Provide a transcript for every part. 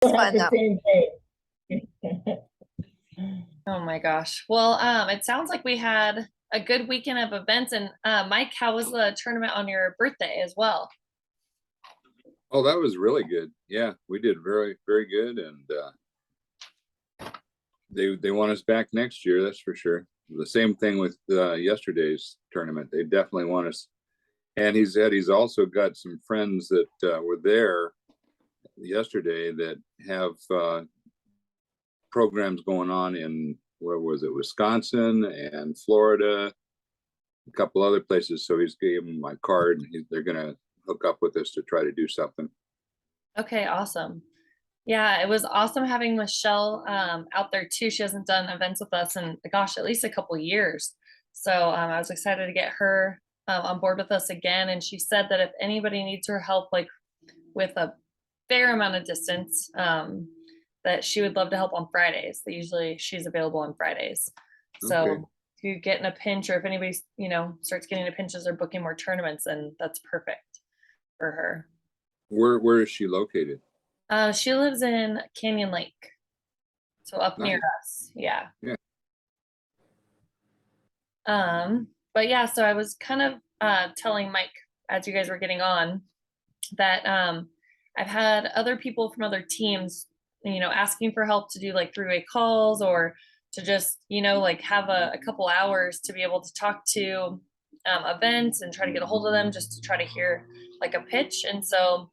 It's We'll have fun the though. same day. Oh my gosh. Well, it sounds like we had a good weekend of events. And Mike, how was the tournament on your birthday as well? Oh, that was really good. Yeah, we did very, very good, and they want us back next year. That's for sure. The same thing with yesterday's tournament. They definitely want us. And he said he's also got some friends that were there yesterday that have programs going on in, where was it, Wisconsin and Florida, a couple other places. So he's gave them my card, and they're gonna hook up with us to try to do something. Okay, awesome. Yeah, it was awesome having Michelle out there too. She hasn't done events with us in, gosh, at least a couple years. So I was excited to get her on board with us again. And she said that if anybody needs her help, like with a fair amount of distance, that she would love to help on Fridays. That usually she's available on Fridays. Okay. So if you get in a pinch, or if anybody's, starts getting into pinches or booking more tournaments, then that's perfect for her. Where is she located? She lives in Canyon Lake, so up near Nice. us. Yeah. Yeah. But yeah, so I was kind of telling Mike as you guys were getting on that I've had other people from other teams, asking for help to do like three-way calls, or to just, like have a couple hours to be able to talk to events and try to get a hold of them, just to try to hear like a pitch. And so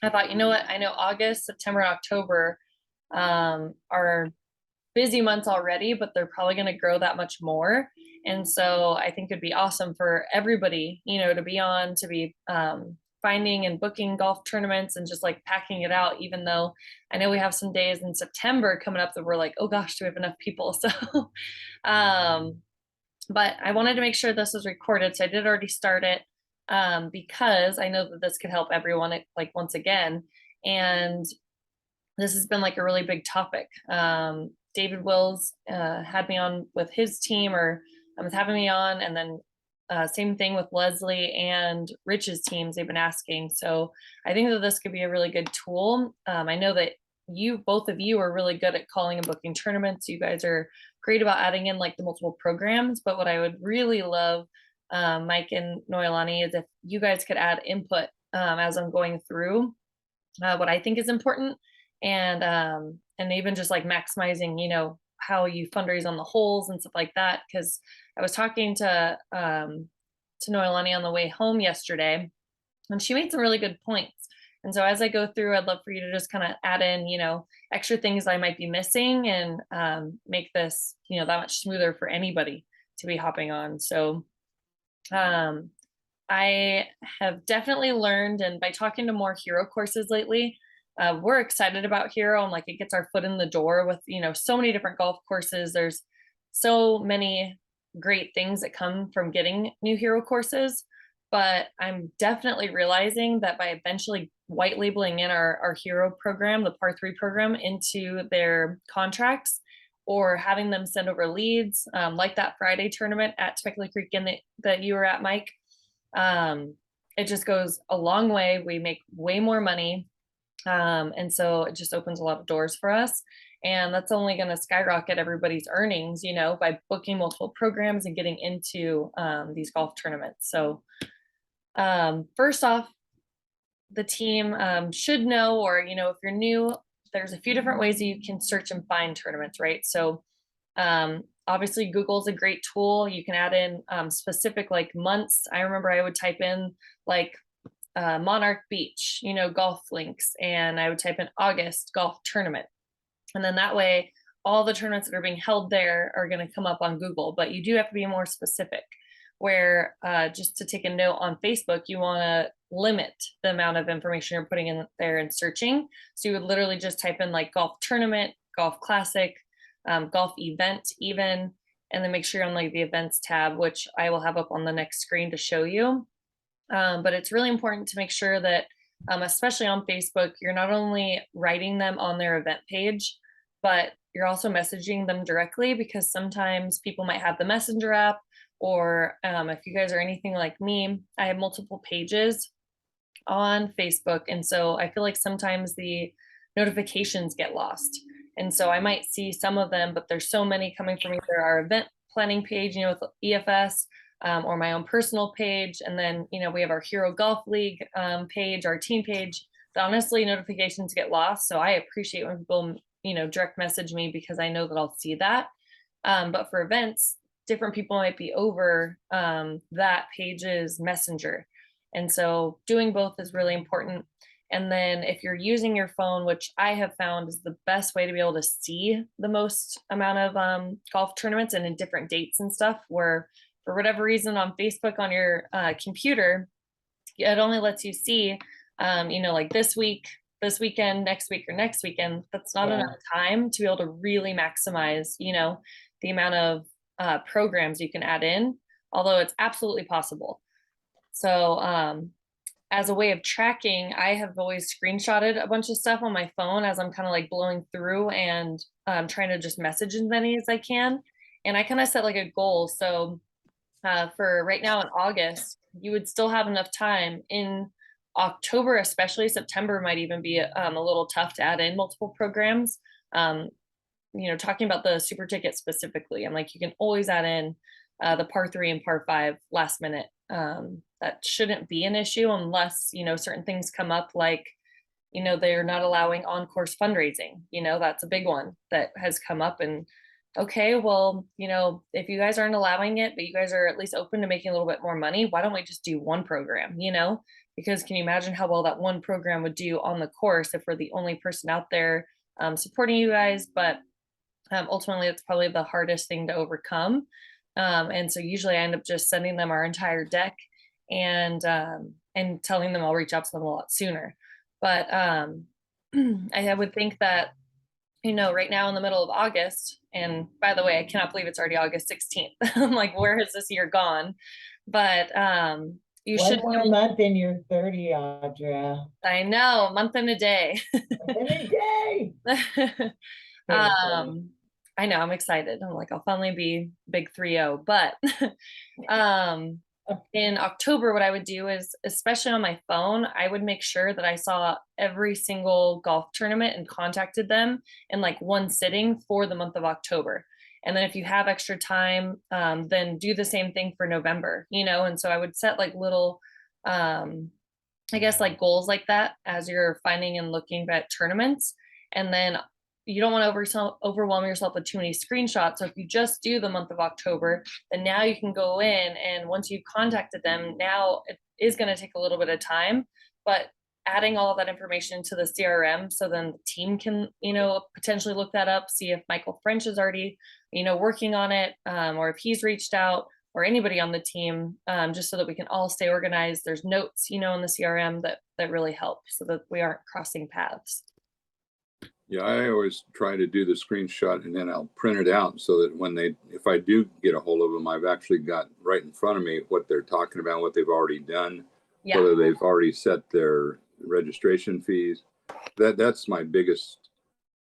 I thought, you know what? I know August, September, October are busy months already, but they're probably going to grow that much more. And so I think it'd be awesome for everybody, to be on, to be finding and booking golf tournaments and just like packing it out, even though I know we have some days in September coming up that we're like, oh gosh, do we have enough people? So, um, but I wanted to make sure this was recorded. So I did already start it because I know that this could help everyone, like once again. And this has been like a really big topic. David Wills had me on with his team, or was having me on, and then same thing with Leslie and Rich's teams. They've been asking, so I think that this could be a really good tool. I know that both of you are really good at calling and booking tournaments. You guys are great about adding in like the multiple programs. But what I would really love, Mike and Noelani, is if you guys could add input as I'm going through what I think is important, and even just like maximizing, how you fundraise on the holes and stuff like that. Because I was talking to Noelani on the way home yesterday, and she made some really good points. And so as I go through, I'd love for you to just kind of add in, extra things I might be missing, and make this, that much smoother for anybody to be hopping on. So um, I have definitely learned, and by talking to more hero courses lately, we're excited about hero, and like it gets our foot in the door with, so many different golf courses. There's so many great things that come from getting new hero courses. But I'm definitely realizing that by eventually white labeling in our hero program, the par three program, into their contracts, or having them send over leads, like that Friday tournament at Temecula Creek that you were at, Mike, it just goes a long way. We make way more money. And so it just opens a lot of doors for us. And that's only going to skyrocket everybody's earnings, by booking multiple programs and getting into these golf tournaments. So first off, the team should know, or, if you're new, there's a few different ways that you can search and find tournaments, right? So obviously Google's a great tool. You can add in specific like months. I remember I would type in like Monarch Beach, golf links, and I would type in August golf tournament. And then that way, all the tournaments that are being held there are going to come up on Google. But you do have to be more specific, where just to take a note on Facebook, you want to limit the amount of information you're putting in there and searching. So you would literally just type in like golf tournament, golf classic, golf event even, and then make sure you're on like the events tab, which I will have up on the next screen to show you. But it's really important to make sure that, especially on Facebook, you're not only writing them on their event page, but you're also messaging them directly, because sometimes people might have the Messenger app, or if you guys are anything like me, I have multiple pages on Facebook. And so I feel like sometimes the notifications get lost. And so I might see some of them, but there's so many coming from either our event planning page, with EFS, or my own personal page. And then, we have our Hero Golf League page, our team page. But honestly, notifications get lost. So I appreciate when people, direct message me, because I know that I'll see that. But for events, different people might be over that page's messenger. And so doing both is really important. And then if you're using your phone, which I have found is the best way to be able to see the most amount of golf tournaments and in different dates and stuff, where for whatever reason on Facebook on your computer, it only lets you see, like this week, this weekend, next week, or next weekend. That's not enough time to be able to really maximize, the amount of programs you can add in, although it's absolutely possible. So as a way of tracking, I have always screenshotted a bunch of stuff on my phone as I'm kind of like blowing through and trying to just message as many as I can. And I kind of set like a goal. So for right now in August, you would still have enough time. In October, especially September might even be a little tough to add in multiple programs. Talking about the super ticket specifically, I'm like, you can always add in the par 3 and par 5 last minute. That shouldn't be an issue unless, certain things come up, like, they're not allowing on-course fundraising. That's a big one that has come up. And okay, well, if you guys aren't allowing it, but you guys are at least open to making a little bit more money, why don't we just do one program, because can you imagine how well that one program would do on the course if we're the only person out there supporting you guys? But ultimately, it's probably the hardest thing to overcome. And so usually I end up just sending them our entire deck and telling them I'll reach out to them a lot sooner. But I would think that, right now in the middle of August, and by the way, I cannot believe it's already August 16th. I'm like, where has this year gone? But you One should. more month and you're 30, Audra. I know, a month and a day. Month and a day. I know, I'm excited. I'm like, I'll finally be big 3-0. But in October, what I would do is, especially on my phone, I would make sure that I saw every single golf tournament and contacted them in like one sitting for the month of October. And then if you have extra time, then do the same thing for November, and so I would set like little, I guess, like goals like that as you're finding and looking at tournaments. And then you don't want to overwhelm yourself with too many screenshots. So if you just do the month of October, then now you can go in, and once you've contacted them, now it is going to take a little bit of time, but adding all of that information to the CRM, so then the team can, potentially look that up, see if Michael French is already, working on it, or if he's reached out, or anybody on the team, just so that we can all stay organized. There's notes, in the CRM that really help, so that we aren't crossing paths. Yeah, I always try to do the screenshot and then I'll print it out so that if I do get a hold of them, I've actually got right in front of me what they're talking about, what they've already done, whether they've already set their registration fees. That's my biggest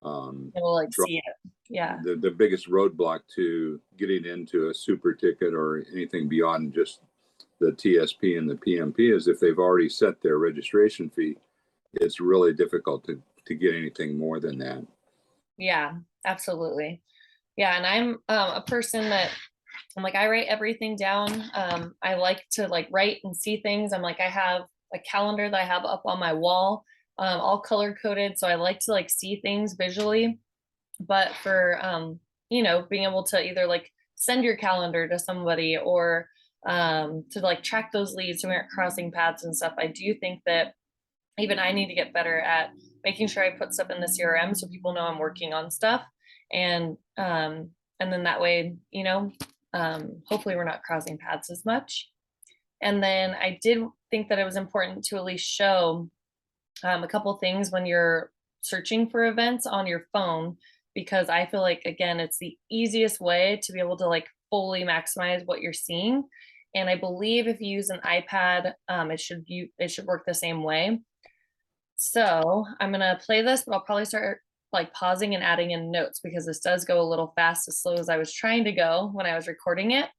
see it. Yeah. The biggest roadblock to getting into a super ticket or anything beyond just the TSP and the PMP is if they've already set their registration fee, it's really difficult to get anything more than that. Yeah, absolutely. Yeah. And I'm a person that I'm like, I write everything down. I like to like write and see things. I'm like, I have a calendar that I have up on my wall, all color coded. So I like to like see things visually, but for, being able to either like send your calendar to somebody or to like track those leads so we aren't crossing paths and stuff. I do think that even I need to get better at making sure I put stuff in the CRM so people know I'm working on stuff. And then that way, hopefully we're not crossing paths as much. And then I did think that it was important to at least show a couple things when you're searching for events on your phone, because I feel like, again, it's the easiest way to be able to like fully maximize what you're seeing. And I believe if you use an iPad, it should work the same way. So I'm going to play this, but I'll probably start like pausing and adding in notes because this does go a little fast, as slow as I was trying to go when I was recording it.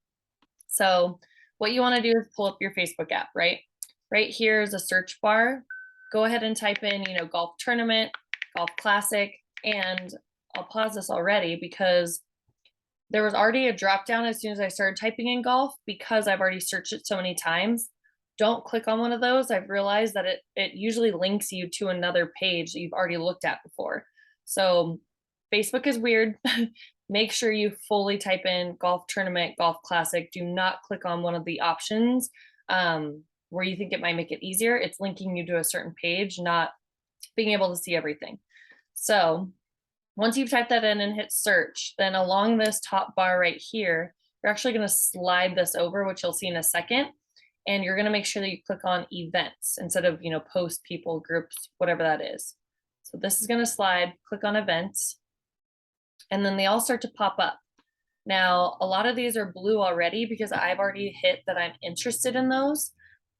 So what you want to do is pull up your Facebook app, right? Right here is a search bar. Go ahead and type in, golf tournament, Golf Classic, and I'll pause this already because there was already a drop down as soon as I started typing in golf because I've already searched it so many times. Don't click on one of those. I've realized that it usually links you to another page that you've already looked at before. So Facebook is weird. Make sure you fully type in golf tournament, golf classic. Do not click on one of the options where you think it might make it easier. It's linking you to a certain page, not being able to see everything. So once you've typed that in and hit search, then along this top bar right here, you're actually going to slide this over, which you'll see in a second. And you're going to make sure that you click on events instead of, post, people, groups, whatever that is. So this is going to slide, click on events, and then they all start to pop up. Now, a lot of these are blue already because I've already hit that I'm interested in those.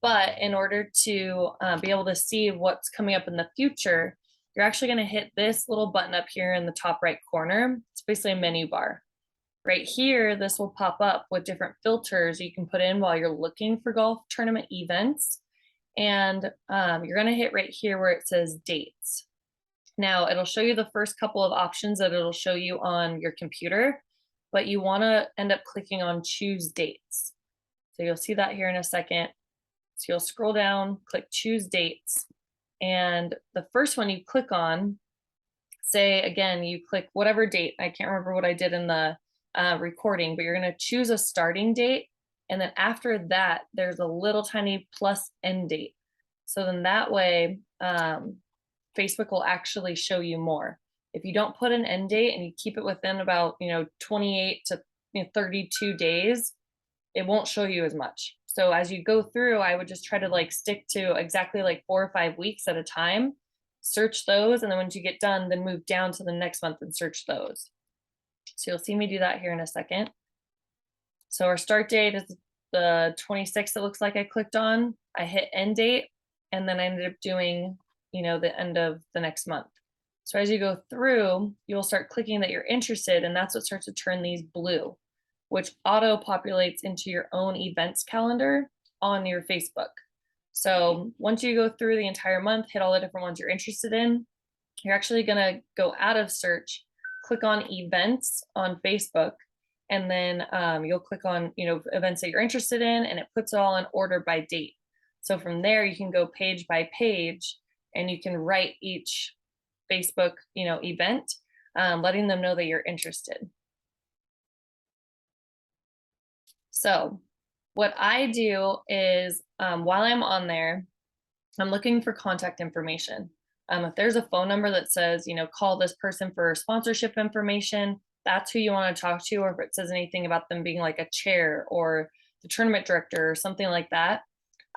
But in order to be able to see what's coming up in the future, you're actually going to hit this little button up here in the top right corner. It's basically a menu bar. Right here, this will pop up with different filters you can put in while you're looking for golf tournament events. And you're going to hit right here where it says dates. Now, it'll show you the first couple of options that it'll show you on your computer, but you want to end up clicking on choose dates. So you'll see that here in a second. So you'll scroll down, click choose dates. And the first one you click on, say again, you click whatever date. I can't remember what I did in the recording, but you're going to choose a starting date. And then after that, there's a little tiny plus end date. So then that way, Facebook will actually show you more. If you don't put an end date and you keep it within about, 28 to 32 days, it won't show you as much. So as you go through, I would just try to stick to exactly 4 or 5 weeks at a time, search those. And then once you get done, then move down to the next month and search those. So you'll see me do that here in a second. So our start date is the 26th. It looks like I clicked on, I hit end date, and then I ended up doing, the end of the next month. So as you go through, you'll start clicking that you're interested, and that's what starts to turn these blue, which auto populates into your own events calendar on your Facebook. So once you go through the entire month, hit all the different ones you're interested in, you're actually gonna go out of search, click on events on Facebook, and then you'll click on, events that you're interested in, and it puts it all in order by date. So from there, you can go page by page, and you can write each Facebook, event, letting them know that you're interested. So what I do is while I'm on there, I'm looking for contact information. If there's a phone number that says, call this person for sponsorship information, that's who you want to talk to. Or if it says anything about them being like a chair or the tournament director or something like that,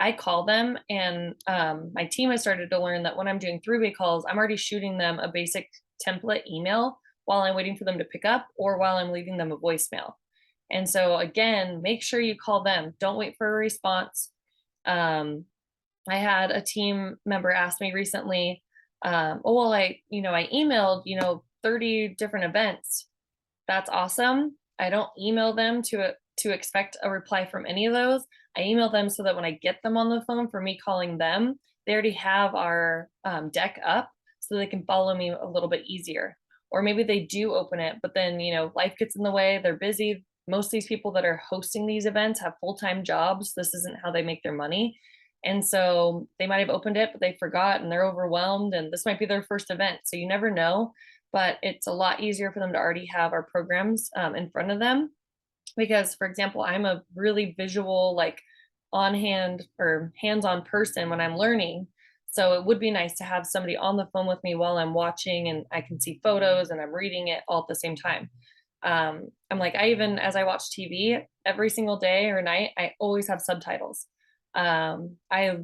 I call them. And my team has started to learn that when I'm doing three-way calls, I'm already shooting them a basic template email while I'm waiting for them to pick up or while I'm leaving them a voicemail. And so again, make sure you call them. Don't wait for a response. I had a team member ask me recently, I emailed, 30 different events. That's awesome. I don't email them to expect a reply from any of those. I email them so that when I get them on the phone for me calling them, they already have our deck up so they can follow me a little bit easier. Or maybe they do open it, but then, life gets in the way. They're busy. Most of these people that are hosting these events have full-time jobs. This isn't how they make their money. And so they might have opened it, but they forgot and they're overwhelmed. And this might be their first event. So you never know, but it's a lot easier for them to already have our programs in front of them. Because, for example, I'm a really visual, on hand or hands-on person when I'm learning. So it would be nice to have somebody on the phone with me while I'm watching and I can see photos and I'm reading it all at the same time. As I watch TV every single day or night, I always have subtitles. I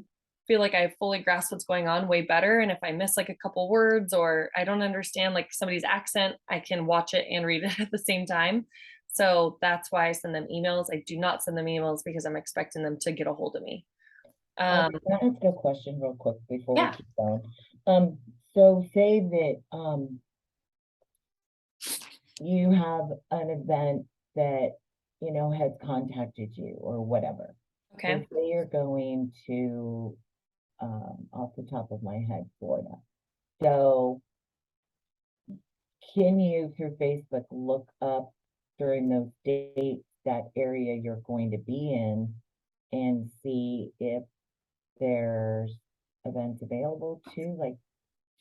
feel like I fully grasp what's going on way better. And if I miss a couple words or I don't understand somebody's accent, I can watch it and read it at the same time. So that's why I send them emails. I do not send them emails because I'm expecting them to get a hold of me. Can I ask a question real quick before Yeah. we keep going? So say that you have an event that, has contacted you or whatever. Okay. So say you're going to, off the top of my head, Florida. So can you through Facebook look up during those dates that area you're going to be in and see if there's events available too? Like,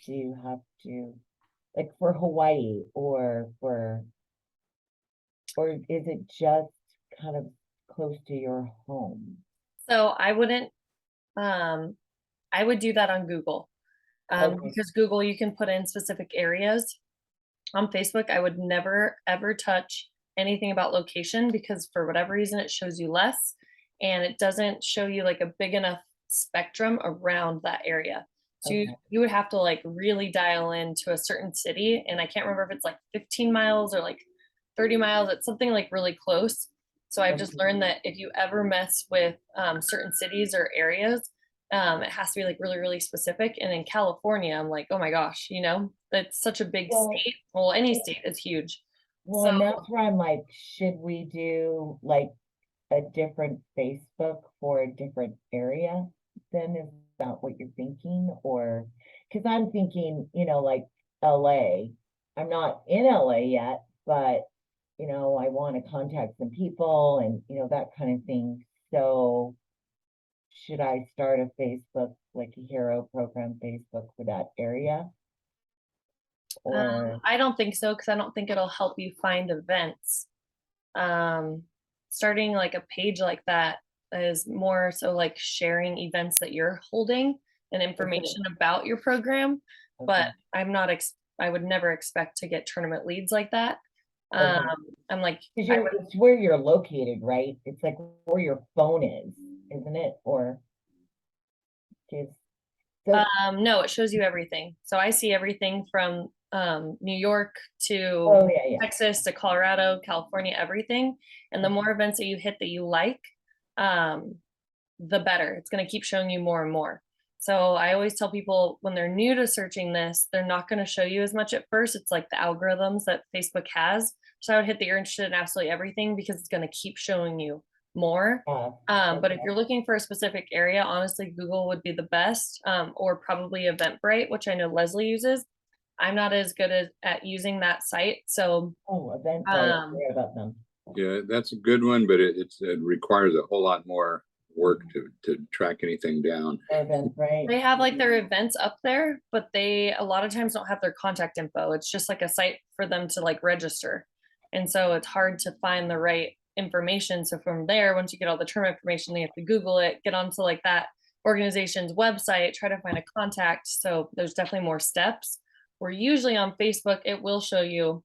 do you have to, like for Hawaii or is it just kind of close to your home? So I wouldn't, I would do that on Google. Okay. Because Google, you can put in specific areas. On Facebook, I would never ever touch anything about location because for whatever reason it shows you less and it doesn't show you like a big enough spectrum around that area. So Okay. you would have to like really dial into a certain city, and I can't remember if it's like 15 miles or like 30 miles. It's something like really close. So I've just learned that if you ever mess with certain cities or areas, it has to be like really, really specific. And in California, I'm like, oh my gosh, that's such a big Well, state. Well, any state is huge. Well, and that's where I'm like, should we do like a different Facebook for a different area? Then is that what you're thinking? Or, because I'm thinking, like LA. I'm not in LA yet, but I want to contact some people and that kind of thing. So should I start a Facebook, like a hero program Facebook for that area? Or I don't think so because I don't think it'll help you find events. Starting like a page like that is more so like sharing events that you're holding and information about your program. But I would never expect to get tournament leads like that. I'm like, it's where you're located, right? It's like where your phone is, isn't it? Or no, it shows you everything. So I see everything from New York to Texas to Colorado, California, everything. And the more events that you hit that you like, the better. It's going to keep showing you more and more. So I always tell people when they're new to searching this, they're not going to show you as much at first. It's like the algorithms that Facebook has. So I would hit that you're interested in absolutely everything because it's going to keep showing you more. But if you're looking for a specific area, honestly, Google would be the best, or probably Eventbrite, which I know Leslie uses. I'm not as good at using that site. So Eventbrite, I hear about them. Yeah, that's a good one, but it requires a whole lot more work to track anything down. Eventbrite. They have like their events up there, but they a lot of times don't have their contact info. It's just like a site for them to like register. And so it's hard to find the right information. So from there, once you get all the tournament information, you have to Google it, get onto like that organization's website, try to find a contact. So there's definitely more steps. Where usually on Facebook, it will show you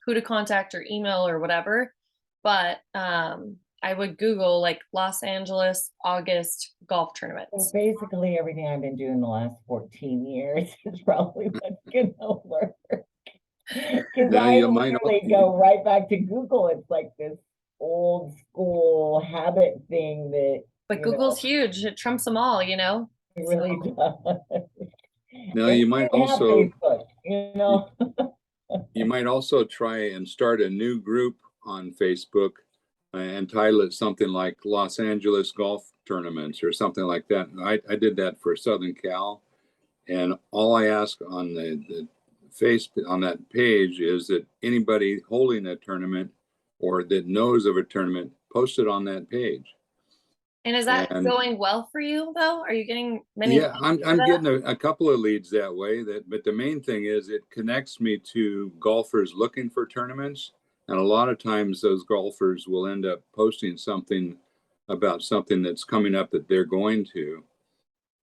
who to contact or email or whatever. But I would Google like Los Angeles, August golf tournaments. So basically everything I've been doing the last 14 years is probably what's gonna work. Because I literally go right back to Google. It's like this old school habit thing that. But Google's huge. It trumps them all, It really does. Now you might also Facebook, you might also try and start a new group on Facebook and title it something like Los Angeles Golf Tournaments or something like that. I did that for Southern Cal, and all I ask on the on that page is that anybody holding a tournament or that knows of a tournament post it on that page. And is that going well for you though? Are you getting many? Yeah, I'm getting a couple of leads that way. But the main thing is it connects me to golfers looking for tournaments, and a lot of times those golfers will end up posting something about something that's coming up that they're going to,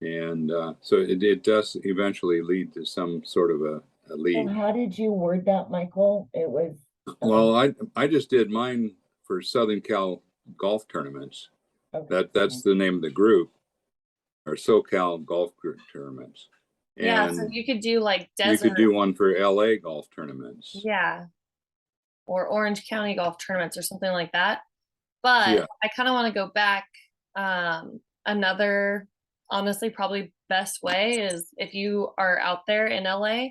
and so it does eventually lead to some sort of a lead. So how did you word that, Michael? It was well, I just did mine for Southern Cal golf tournaments. Okay. That's the name of the group, or SoCal golf group tournaments. And yeah, so you could do like desert. You could do one for LA golf tournaments. Yeah, or Orange County golf tournaments or something like that. But yeah. I kind of want to go back. Another, honestly, probably best way is if you are out there in LA,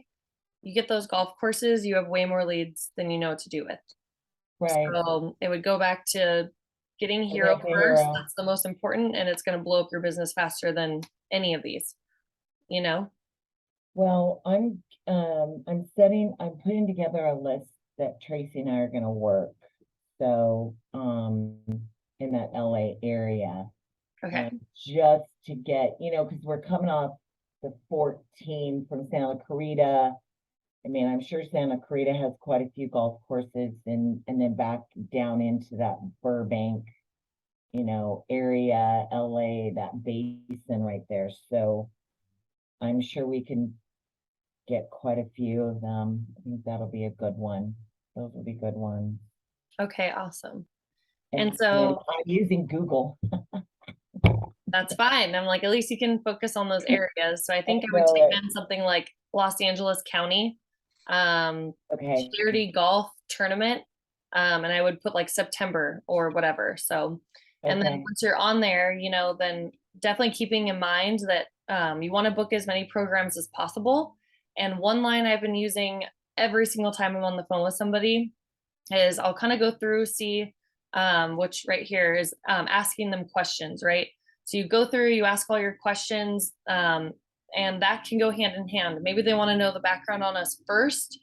you get those golf courses, you have way more leads than you know what to do with. Right. So it would go back to getting hero first. That's the most important, and it's going to blow up your business faster than any of these, Well, I'm I'm putting together a list that Tracy and I are gonna work. So, in that LA area. Okay. Just to get, because we're coming off the 14 from Santa Clarita. I mean, I'm sure Santa Clarita has quite a few golf courses and then back down into that Burbank, area, LA, that basin right there. So I'm sure we can get quite a few of them. I think that'll be a good one. Those will be good ones. Okay, awesome. And And then so I'm using Google. that's fine. I'm like, at least you can focus on those areas. So I think I would know take it. in something like Los Angeles County, Okay. charity golf tournament. And I would put like September or whatever. So, and then Okay. once you're on there, then definitely keeping in mind that you want to book as many programs as possible. And one line I've been using every single time I'm on the phone with somebody is I'll kind of go through, see, which right here is asking them questions, right? So you go through, you ask all your questions, and that can go hand in hand. Maybe they want to know the background on us first,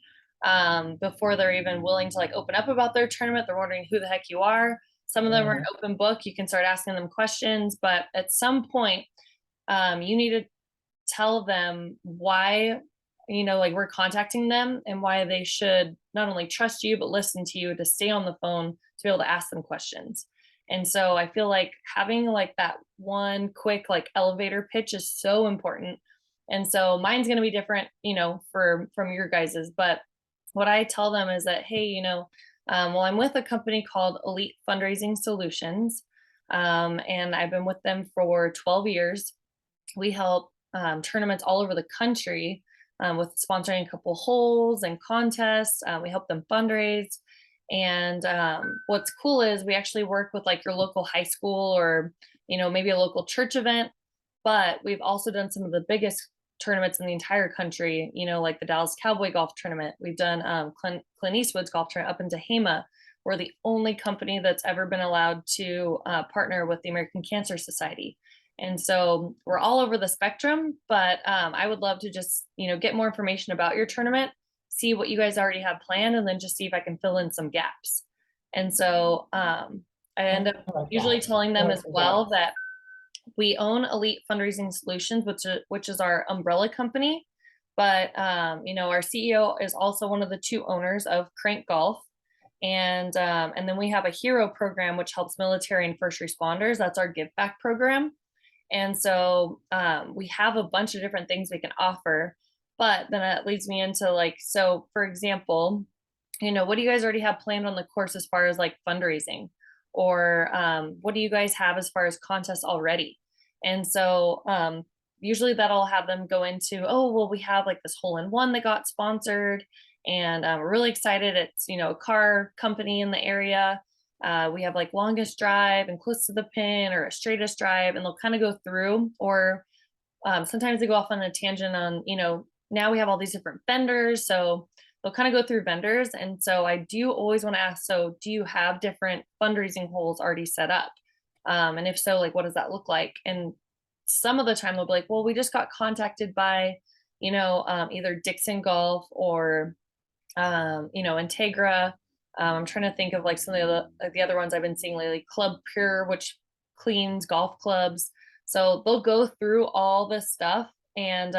before they're even willing to like open up about their tournament. They're wondering who the heck you are. Some of them are an open book. You can start asking them questions, but at some point, you need to tell them why, like we're contacting them and why they should not only trust you, but listen to you to stay on the phone to be able to ask them questions. And so I feel like having like that one quick like elevator pitch is so important. And so mine's going to be different, from your guys's, but what I tell them is that, hey, well, I'm with a company called Elite Fundraising Solutions. And I've been with them for 12 years. We help tournaments all over the country with sponsoring a couple holes and contests. We help them fundraise. And what's cool is we actually work with like your local high school or, maybe a local church event. But we've also done some of the biggest tournaments in the entire country, like the Dallas Cowboy Golf Tournament. We've done Clint Eastwood's golf tournament up in Tehama. We're the only company that's ever been allowed to partner with the American Cancer Society. And so we're all over the spectrum, but I would love to just, get more information about your tournament, see what you guys already have planned, and then just see if I can fill in some gaps. And so I end up usually telling them as well that we own Elite Fundraising Solutions, which is our umbrella company. But our CEO is also one of the two owners of Crank Golf. And then we have a hero program, which helps military and first responders. That's our give back program. And so we have a bunch of different things we can offer. But then that leads me into like, so for example, what do you guys already have planned on the course as far as like fundraising? Or what do you guys have as far as contests already? And so usually that'll have them go into, oh, well, we have like this hole in one that got sponsored. And we're really excited. It's, a car company in the area. We have like longest drive and close to the pin or a straightest drive, and they'll kind of go through, or sometimes they go off on a tangent on, now we have all these different vendors. So they'll kind of go through vendors. And so I do always want to ask, so do you have different fundraising holes already set up? And if so, like, what does that look like? And some of the time they'll be like, well, we just got contacted by, either Dixon Golf or, Integra. I'm trying to think of like some of the other ones I've been seeing lately, Club Pure, which cleans golf clubs. So they'll go through all this stuff. And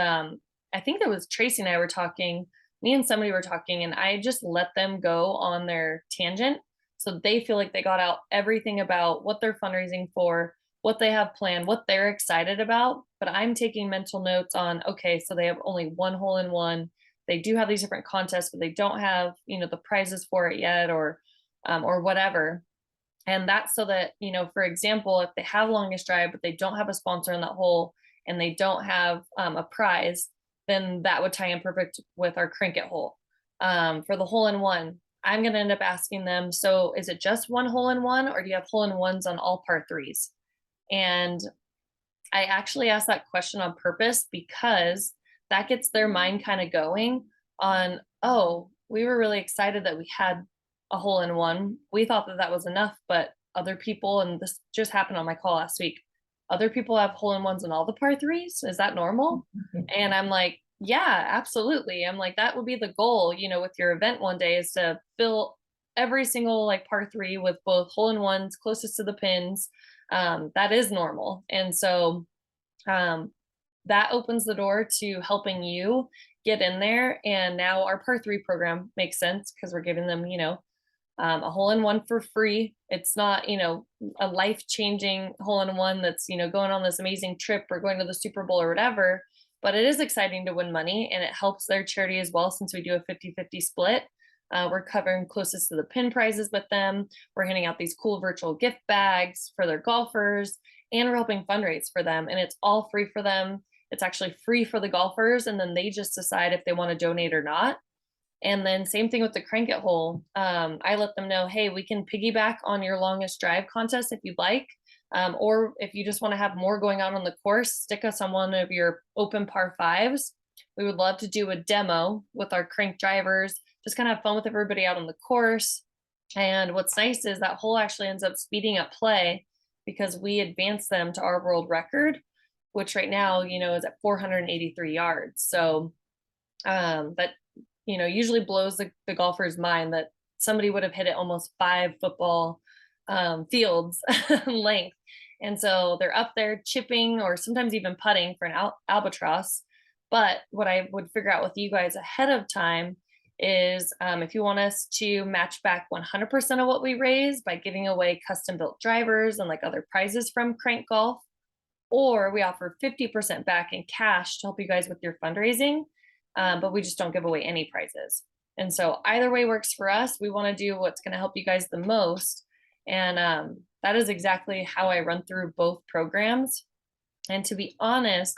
I think it was Tracy and I were talking, me and somebody were talking, and I just let them go on their tangent. So they feel like they got out everything about what they're fundraising for, what they have planned, what they're excited about. But I'm taking mental notes on, okay, so they have only one hole in one. They do have these different contests, but they don't have, the prizes for it yet, or whatever. And that's so that, for example, if they have longest drive, but they don't have a sponsor on that hole and they don't have a prize, then that would tie in perfect with our Cricket hole. For the hole in one, I'm going to end up asking them, so is it just one hole in one, or do you have hole in ones on all par threes? And I actually asked that question on purpose because that gets their mind kind of going on, oh, we were really excited that we had a hole in one. We thought that that was enough, but other people, and this just happened on my call last week, other people have hole in ones in all the par threes. Is that normal? And I'm like, Yeah, absolutely. I'm like, that would be the goal, with your event one day is to fill every single like par three with both hole in ones closest to the pins. That is normal. And so um, that opens the door to helping you get in there. And now our par three program makes sense because we're giving them, a hole in one for free. It's not, a life changing hole in one that's, going on this amazing trip or going to the Super Bowl or whatever. But it is exciting to win money and it helps their charity as well since we do a 50-50 split. We're covering closest to the pin prizes with them. We're handing out these cool virtual gift bags for their golfers and we're helping fundraise for them. And it's all free for them. It's actually free for the golfers. And then they just decide if they want to donate or not. And then same thing with the crank it hole. I let them know, hey, we can piggyback on your longest drive contest if you'd like. Or if you just want to have more going on the course, stick us on one of your open par fives. We would love to do a demo with our crank drivers, just kind of have fun with everybody out on the course. And what's nice is that hole actually ends up speeding up play because we advance them to our world record, which right now, is at 483 yards. So that usually blows the golfer's mind that somebody would have hit it almost 5 football fields length. And so they're up there chipping or sometimes even putting for an albatross. But what I would figure out with you guys ahead of time is if you want us to match back 100% of what we raise by giving away custom built drivers and like other prizes from Crank Golf, or we offer 50% back in cash to help you guys with your fundraising. But we just don't give away any prizes. And so either way works for us. We want to do what's going to help you guys the most. And that is exactly how I run through both programs. And to be honest,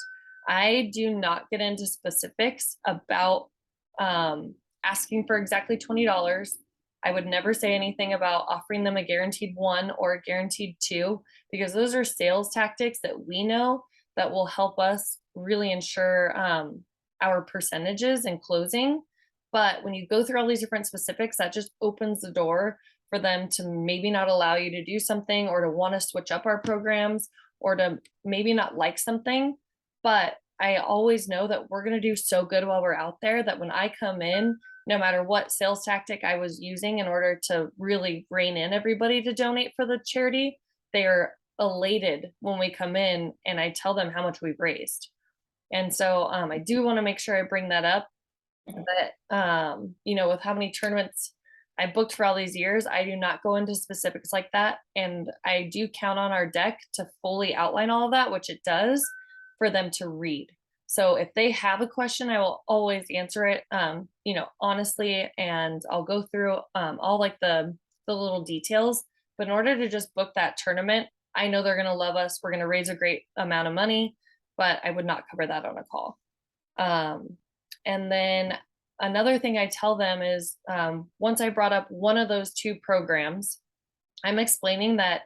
I do not get into specifics about asking for exactly $20. I would never say anything about offering them a guaranteed 1 or a guaranteed 2, because those are sales tactics that we know that will help us really ensure our percentages and closing. But when you go through all these different specifics, that just opens the door for them to maybe not allow you to do something or to want to switch up our programs or to maybe not like something. But I always know that we're going to do so good while we're out there that when I come in, no matter what sales tactic I was using in order to really rein in everybody to donate for the charity, they are elated when we come in and I tell them how much we've raised. And so I do want to make sure I bring that up that, with how many tournaments I booked for all these years, I do not go into specifics like that. And I do count on our deck to fully outline all of that, which it does, for them to read. So if they have a question, I will always answer it, honestly, and I'll go through all like the little details. But in order to just book that tournament, I know they're going to love us. We're going to raise a great amount of money, but I would not cover that on a call. And then another thing I tell them is once I brought up one of those 2 programs, I'm explaining that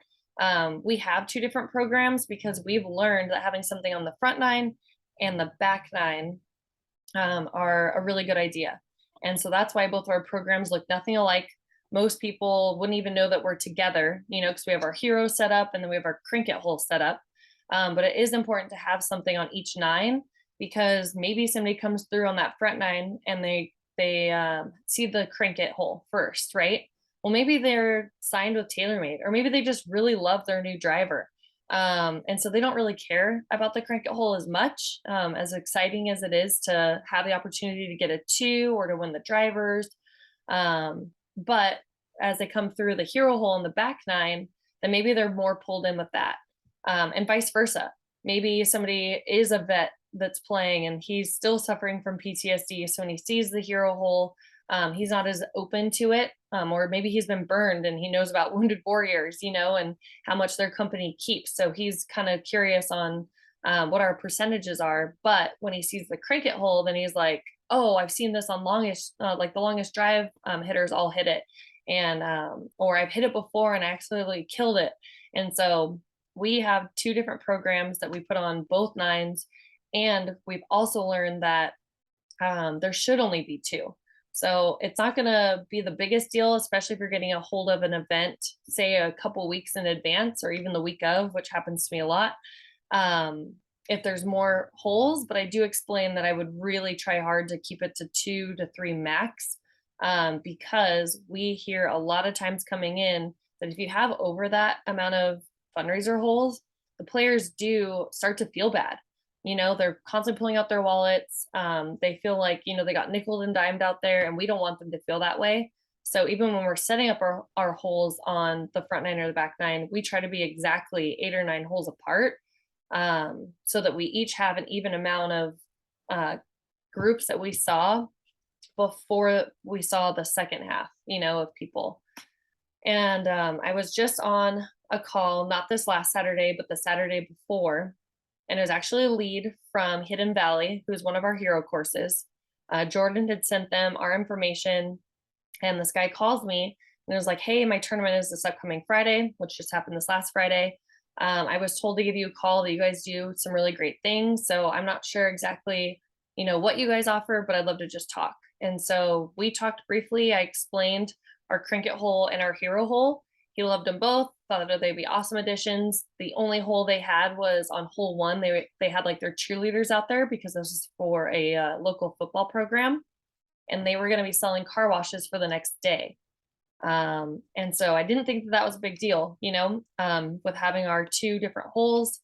we have 2 different programs because we've learned that having something on the front 9 and the back 9 are a really good idea. And so that's why both of our programs look nothing alike. Most people wouldn't even know that we're together, because we have our hero set up and then we have our crank it hole set up. But it is important to have something on each 9 because maybe somebody comes through on that front 9 and they see the crank it hole first, right? Well, maybe they're signed with TaylorMade, or maybe they just really love their new driver. And so they don't really care about the crank it hole as much, as exciting as it is to have the opportunity to get a 2 or to win the drivers. But as they come through the hero hole in the back 9, then maybe they're more pulled in with that. And vice versa. Maybe somebody is a vet that's playing and he's still suffering from PTSD. So when he sees the hero hole, he's not as open to it. Or maybe he's been burned and he knows about wounded warriors, and how much their company keeps. So he's kind of curious on what our percentages are. But when he sees the crank it hole, then he's like, oh, I've seen this on the longest drive hitters all hit it. And, or I've hit it before and I accidentally killed it. And so we have 2 different programs that we put on both 9s. And we've also learned that there should only be 2. So it's not going to be the biggest deal, especially if you're getting a hold of an event, say a couple weeks in advance or even the week of, which happens to me a lot. if there's more holes, but I do explain that I would really try hard to keep it to 2 to 3 max, because we hear a lot of times coming in that if you have over that amount of fundraiser holes, the players do start to feel bad. They're constantly pulling out their wallets. They feel like, they got nickel and dimed out there, and we don't want them to feel that way. So even when we're setting up our holes on the front nine or the back nine, we try to be exactly 8 or 9 holes apart, so that we each have an even amount of groups that we saw before we saw the second half, of people. And I was just on a call, not this last Saturday, but the Saturday before. And it was actually a lead from Hidden Valley, who's one of our hero courses. Jordan had sent them our information, and this guy calls me and it was like, hey, my tournament is this upcoming Friday, which just happened this last Friday. I was told to give you a call, that you guys do some really great things. So I'm not sure exactly, what you guys offer, but I'd love to just talk. And so we talked briefly. I explained our Cricket hole and our hero hole. He loved them both, thought that they'd be awesome additions. The only hole they had was on hole 1. They had like their cheerleaders out there because this is for a local football program, and they were going to be selling car washes for the next day. And so I didn't think that was a big deal, with having our 2 different holes,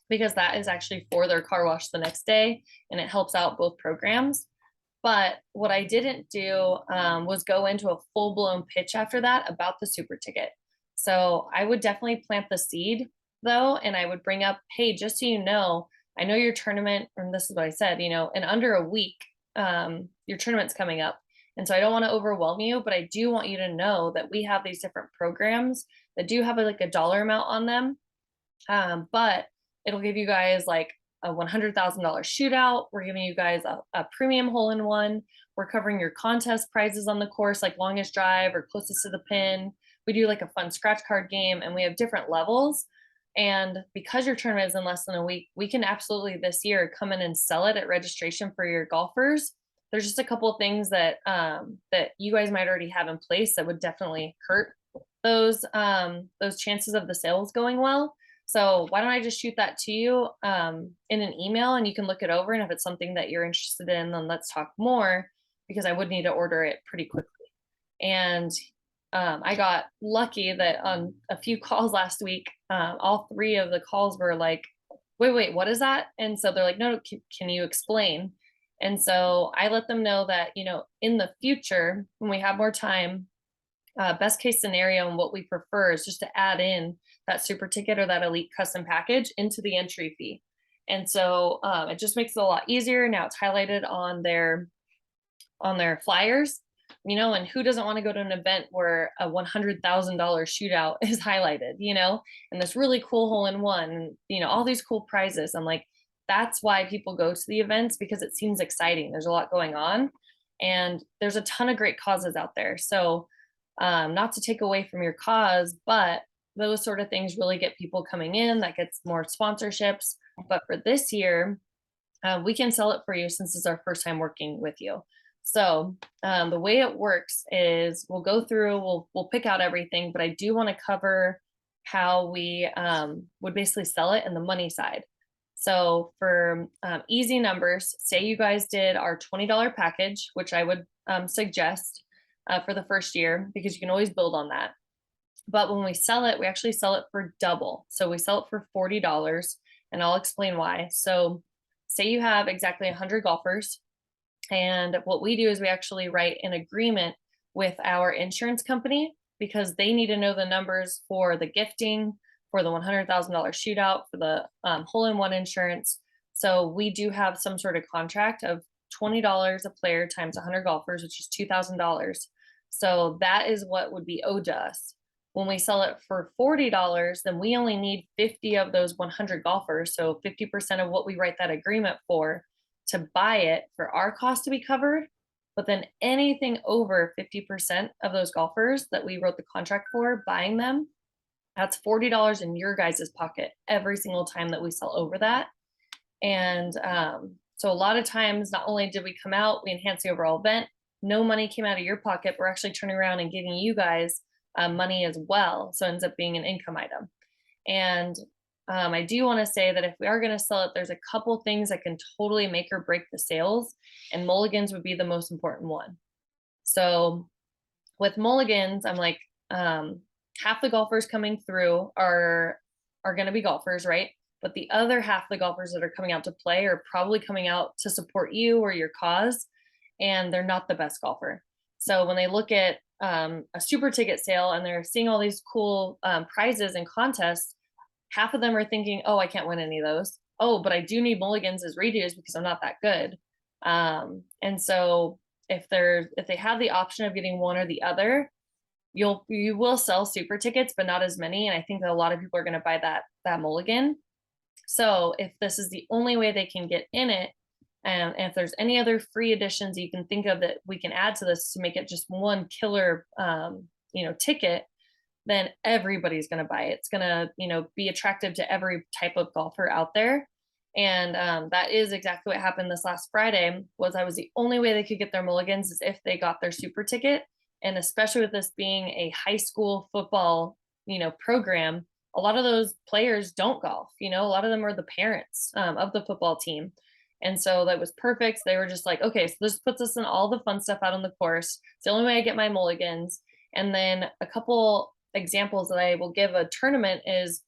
because that is actually for their car wash the next day, and it helps out both programs. But what I didn't do was go into a full-blown pitch after that about the super ticket. So I would definitely plant the seed though, and I would bring up, hey, just so you know, I know your tournament, and this is what I said, in under a week, your tournament's coming up. And so I don't want to overwhelm you, but I do want you to know that we have these different programs that do have like a dollar amount on them. But it'll give you guys like a $100,000 shootout. We're giving you guys a premium hole-in-one. We're covering your contest prizes on the course, like longest drive or closest to the pin. We do like a fun scratch card game, and we have different levels. And because your tournament is in less than a week, we can absolutely this year come in and sell it at registration for your golfers. There's just a couple of things that that you guys might already have in place that would definitely hurt those chances of the sales going well. So why don't I just shoot that to you in an email, and you can look it over. And if it's something that you're interested in, then let's talk more, because I would need to order it pretty quickly. And I got lucky that on a few calls last week, all 3 of the calls were like, wait, what is that? And so they're like, no, can you explain? And so I let them know that, in the future, when we have more time, best case scenario and what we prefer is just to add in that super ticket or that elite custom package into the entry fee. And so it just makes it a lot easier. Now it's highlighted on their flyers, and who doesn't want to go to an event where a $100,000 shootout is highlighted, and this really cool hole-in-one, all these cool prizes. I'm like, that's why people go to the events, because it seems exciting. There's a lot going on, and there's a ton of great causes out there. So not to take away from your cause, but those sort of things really get people coming in. That gets more sponsorships. But for this year, we can sell it for you since it's our first time working with you. So the way it works is we'll go through, we'll pick out everything, but I do want to cover how we would basically sell it and the money side. So for easy numbers, say you guys did our $20 package, which I would suggest for the first year, because you can always build on that. But when we sell it, we actually sell it for double. So we sell it for $40, and I'll explain why. So say you have exactly 100 golfers, and what we do is we actually write an agreement with our insurance company, because they need to know the numbers for the gifting, for the $100,000 shootout, for the hole-in-one insurance. So we do have some sort of contract of $20 a player times 100 golfers, which is $2,000. So that is what would be owed to us. When we sell it for $40, then we only need 50 of those 100 golfers. So 50% of what we write that agreement for, to buy it, for our cost to be covered. But then anything over 50% of those golfers that we wrote the contract for, buying them, that's $40 in your guys' pocket every single time that we sell over that. And so a lot of times, not only did we come out, we enhanced the overall event, no money came out of your pocket, we're actually turning around and giving you guys money as well. So it ends up being an income item. And I do want to say that if we are going to sell it, there's a couple things that can totally make or break the sales, and mulligans would be the most important one. So with mulligans, I'm like, half the golfers coming through are going to be golfers, right? But the other half of the golfers that are coming out to play are probably coming out to support you or your cause, and they're not the best golfer. So when they look at a super ticket sale and they're seeing all these cool prizes and contests, half of them are thinking, oh, I can't win any of those. Oh, but I do need mulligans as redos because I'm not that good. And so if they have the option of getting one or the other, you will sell super tickets, but not as many. And I think that a lot of people are going to buy that mulligan. So if this is the only way they can get in it, and if there's any other free additions you can think of that we can add to this to make it just one killer, ticket, then everybody's going to buy it. It's going to, be attractive to every type of golfer out there. And that is exactly what happened this last Friday. Was I was the only way they could get their mulligans is if they got their super ticket. And especially with this being a high school football, program, a lot of those players don't golf. A lot of them are the parents of the football team. And so that was perfect. They were just like, okay, so this puts us in all the fun stuff out on the course. It's the only way I get my mulligans. And then a couple examples that I will give a tournament is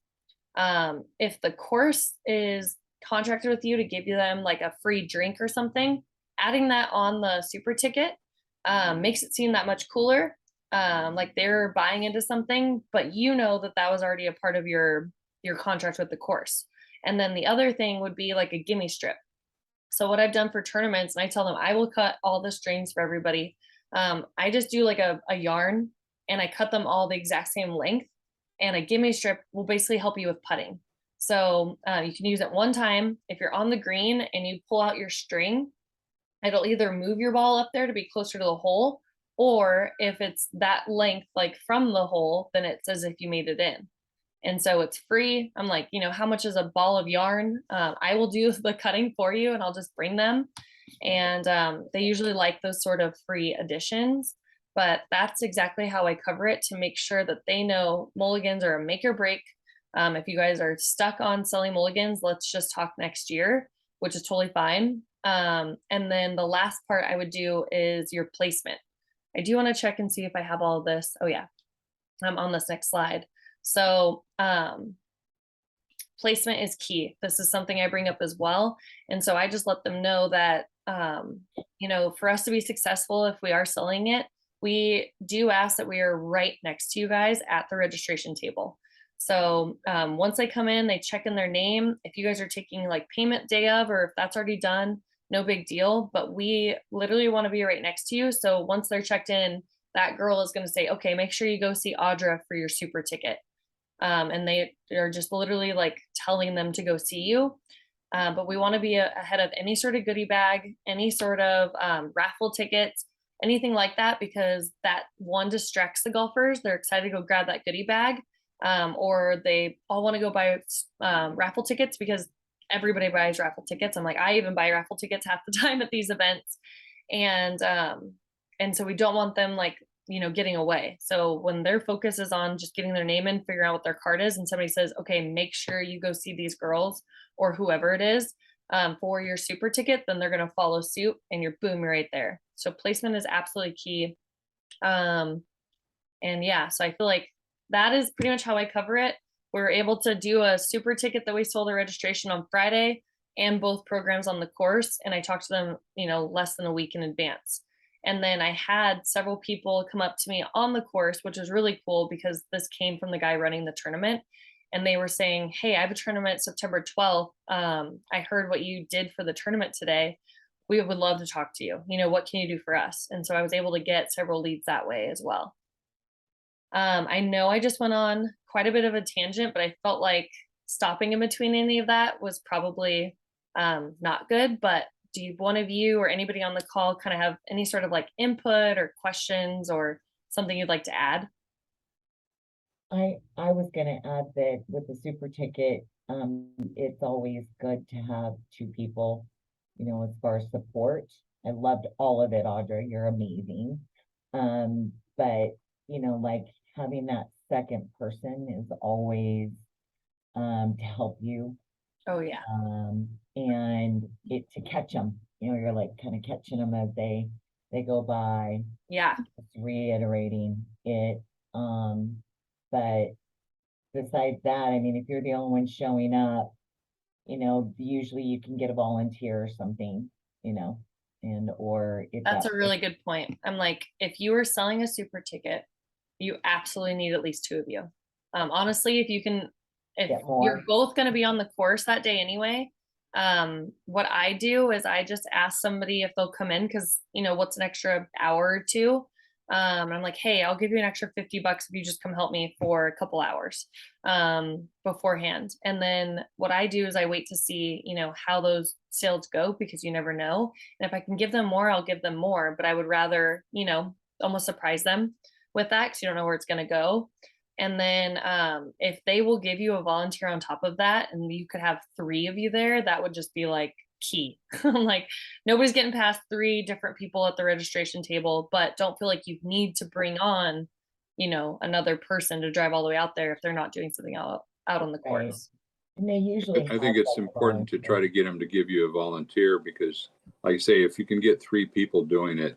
if the course is contracted with you to give you them like a free drink or something, adding that on the super ticket makes it seem that much cooler. Like they're buying into something, but that was already a part of your contract with the course. And then the other thing would be like a gimme strip. So what I've done for tournaments, and I tell them I will cut all the strings for everybody. I just do like a yarn and I cut them all the exact same length, and a gimme strip will basically help you with putting. So you can use it one time. If you're on the green and you pull out your string, it'll either move your ball up there to be closer to the hole, or if it's that length, like from the hole, then it's as if you made it in. And so it's free. I'm like, how much is a ball of yarn? I will do the cutting for you and I'll just bring them. And they usually like those sort of free additions, but that's exactly how I cover it to make sure that they know mulligans are a make or break. If you guys are stuck on selling mulligans, let's just talk next year, which is totally fine. And then the last part I would do is your placement. I do want to check and see if I have all of this. Oh yeah, I'm on this next slide. So placement is key. This is something I bring up as well. And so I just let them know that, for us to be successful, if we are selling it, we do ask that we are right next to you guys at the registration table. So once they come in, they check in their name. If you guys are taking like payment day of, or if that's already done, no big deal, but we literally want to be right next to you. So once they're checked in, that girl is going to say, okay, make sure you go see Audra for your super ticket. And they are just literally like telling them to go see you. But we want to be ahead of any sort of goodie bag, any sort of raffle tickets, anything like that, because that one distracts the golfers. They're excited to go grab that goodie bag, or they all want to go buy raffle tickets because everybody buys raffle tickets. I'm like, I even buy raffle tickets half the time at these events. And so we don't want them like, getting away. So when their focus is on just getting their name in, figuring out what their card is, and somebody says, okay, make sure you go see these girls or whoever it is for your super ticket, then they're going to follow suit and you're right there. So placement is absolutely key. And yeah, so I feel like that is pretty much how I cover it. We were able to do a super ticket that we sold a registration on Friday and both programs on the course. And I talked to them, less than a week in advance. And then I had several people come up to me on the course, which was really cool because this came from the guy running the tournament. And they were saying, hey, I have a tournament September 12th. I heard what you did for the tournament today. We would love to talk to you. What can you do for us? And so I was able to get several leads that way as well. I know I just went on quite a bit of a tangent, but I felt like stopping in between any of that was probably not good. But do one of you or anybody on the call kind of have any sort of like input or questions or something you'd like to add? I was gonna add that with the super ticket, it's always good to have two people, as far as support. I loved all of it, Audra. You're amazing. But like having that second person is always to help you. Oh yeah. And it to catch them, you're like kind of catching them as they go by, Yeah. just reiterating it. But besides that, I mean, if you're the only one showing up, usually you can get a volunteer or something, and or if That's that a really good point. I'm like, if you are selling a super ticket, you absolutely need at least two of you. Honestly, if get you're more, both going to be on the course that day anyway, what I do is I just ask somebody if they'll come in because what's an extra hour or two. I'm like, hey, I'll give you an extra $50 if you just come help me for a couple hours beforehand. And then what I do is I wait to see, how those sales go because you never know. And if I can give them more, I'll give them more. But I would rather, almost surprise them with that because you don't know where it's going to go. And then if they will give you a volunteer on top of that, and you could have three of you there, that would just be like key. Like nobody's getting past three different people at the registration table, but don't feel like you need to bring on, another person to drive all the way out there if they're not doing something out on the right? course. And they usually I think have it's like a important to try volunteer. to get them to give you a volunteer because, like I say, if you can get three people doing it,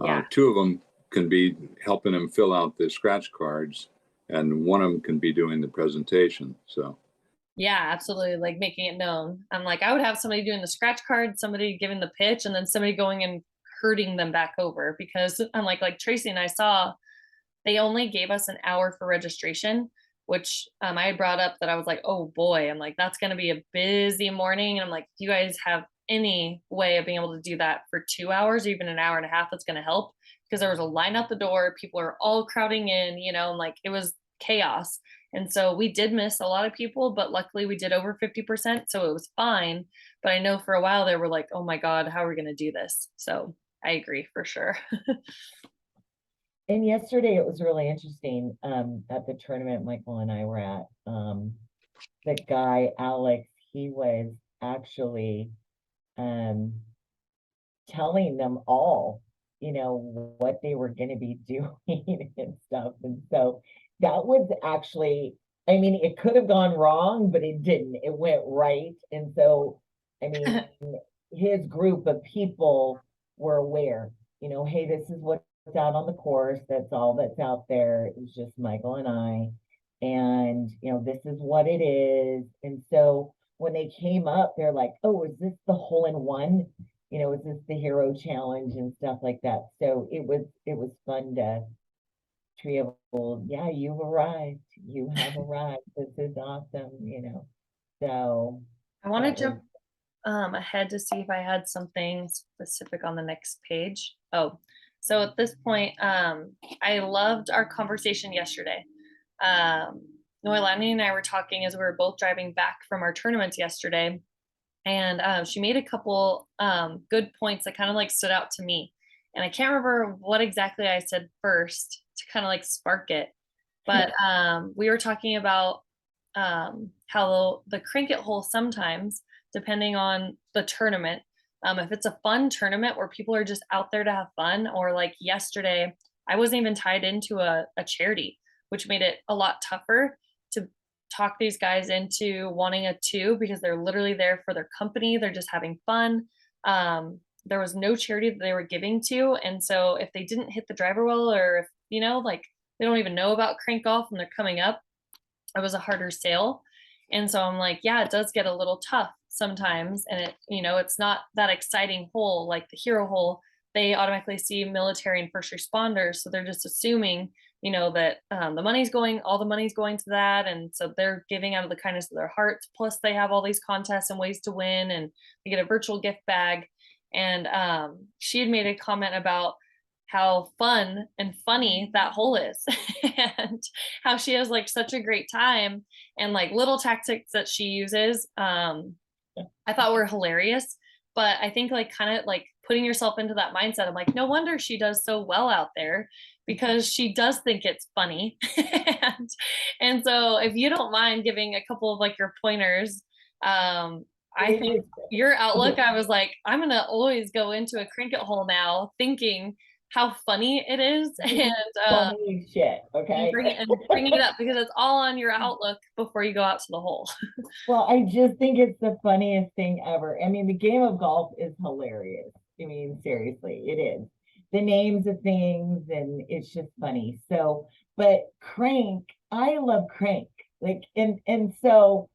Yeah. two of them can be helping them fill out the scratch cards, and one of them can be doing the presentation. So, Yeah, absolutely. Like making it known. I'm like, I would have somebody doing the scratch card, somebody giving the pitch, and then somebody going and herding them back over because I'm like Tracy and I saw they only gave us an hour for registration, which I had brought up that I was like, oh boy, I'm like, that's going to be a busy morning. And I'm like, if you guys have any way of being able to do that for 2 hours, or even an hour and a half, that's going to help because there was a line out the door. People are all crowding in, and like it was chaos. And so we did miss a lot of people, but luckily we did over 50%. So it was fine. But I know for a while they were like, oh my God, how are we going to do this? So I agree for sure. And yesterday it was really interesting, at the tournament Michael and I were at, the guy, Alex, he was actually, um, telling them all, what they were gonna be doing and stuff. And so that was actually, I mean, it could have gone wrong, but it didn't. It went right. And so, I mean, his group of people were aware, hey, this is what's out on the course. That's all that's out there. It was just Michael and I. And, this is what it is. And so when they came up, they're like, oh, is this the hole in one? Is this the hero challenge and stuff like that? So it was fun to be able, yeah, you've arrived. You have arrived. This is awesome. So I want to that was jump ahead to see if I had something specific on the next page. Oh, so at this point, I loved our conversation yesterday. Noelani and I were talking as we were both driving back from our tournaments yesterday, and she made a couple good points that kind of like stood out to me. And I can't remember what exactly I said first to kind of like spark it, but we were talking about how the crank it hole sometimes, depending on the tournament, if it's a fun tournament where people are just out there to have fun, or like yesterday, I wasn't even tied into a charity, which made it a lot tougher to talk these guys into wanting a two because they're literally there for their company. They're just having fun. There was no charity that they were giving to. And so if they didn't hit the driver well, or if, like they don't even know about crank golf and they're coming up, it was a harder sale. And so I'm like, yeah, it does get a little tough sometimes. And it's not that exciting hole like the hero hole. They automatically see military and first responders. So they're just assuming, that all the money's going to that. And so they're giving out of the kindness of their hearts. Plus they have all these contests and ways to win, and they get a virtual gift bag. And she had made a comment about how fun and funny that hole is and how she has like such a great time, and like little tactics that she uses I thought were hilarious. But I think like kind of like putting yourself into that mindset, I'm like, no wonder she does so well out there, because she does think it's funny. and so if you don't mind giving a couple of like your pointers, I think your outlook, I was like, I'm gonna always go into a crank it hole now thinking how funny it is and Funny as shit, okay? bringing it up because it's all on your Outlook before you go out to the hole. Well, I just think it's the funniest thing ever. I mean, the game of golf is hilarious. I mean, seriously, it is. The names of things, and it's just funny. So, but Crank, I love Crank. Like, and so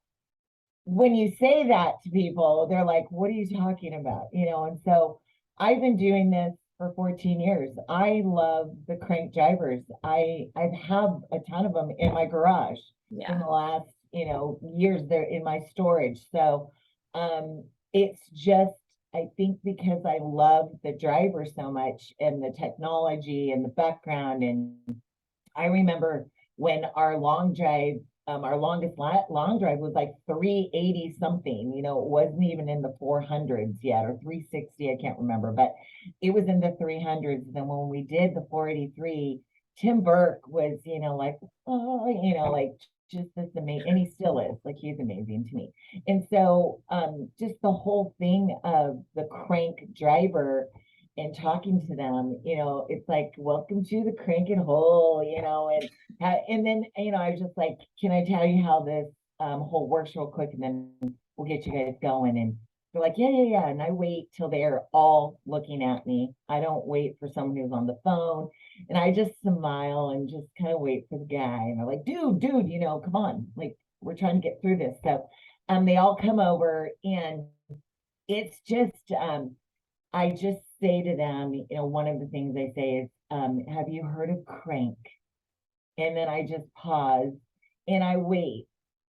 when you say that to people, they're like, what are you talking about? And so I've been doing this for 14 years. I love the crank drivers. I've have a ton of them in my garage in the last, years. They're in my storage. So it's just, I think because I love the driver so much and the technology and the background. And I remember when our long drive, our longest long drive was like 380 something, it wasn't even in the 400s yet, or 360, I can't remember, but it was in the 300s. Then when we did the 483, Tim Burke was, like, oh, like just this amazing, and he still is, like, he's amazing to me. And so just the whole thing of the crank driver and talking to them, it's like, welcome to the crank and hole, and then, I was just like, can I tell you how this whole works real quick, and then we'll get you guys going. And they're like, yeah, yeah, yeah. And I wait till they're all looking at me. I don't wait for someone who's on the phone. And I just smile and just kind of wait for the guy. And they're like, dude, come on. Like, we're trying to get through this. So they all come over, and it's just, I just say to them, one of the things I say is, have you heard of Crank? And then I just pause and I wait,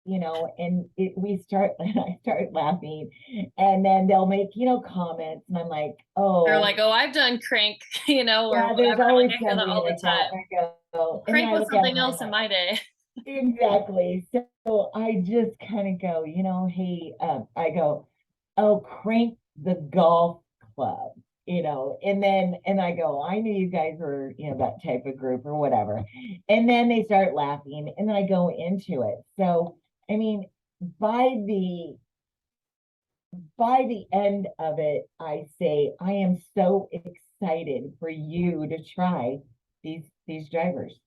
and we start, and I start laughing, and then they'll make, comments, and I'm like, oh. They're like, oh, I've done Crank, or yeah, there's whatever. always I hear that all the time. I go, Crank was something else in my day. Exactly. So I just kind of go, hey, I go, oh, Crank the golf club, and I go, I knew you guys were, that type of group or whatever. And then they start laughing, and then I go into it. So, I mean, by the end of it, I say, I am so excited for you to try these drivers,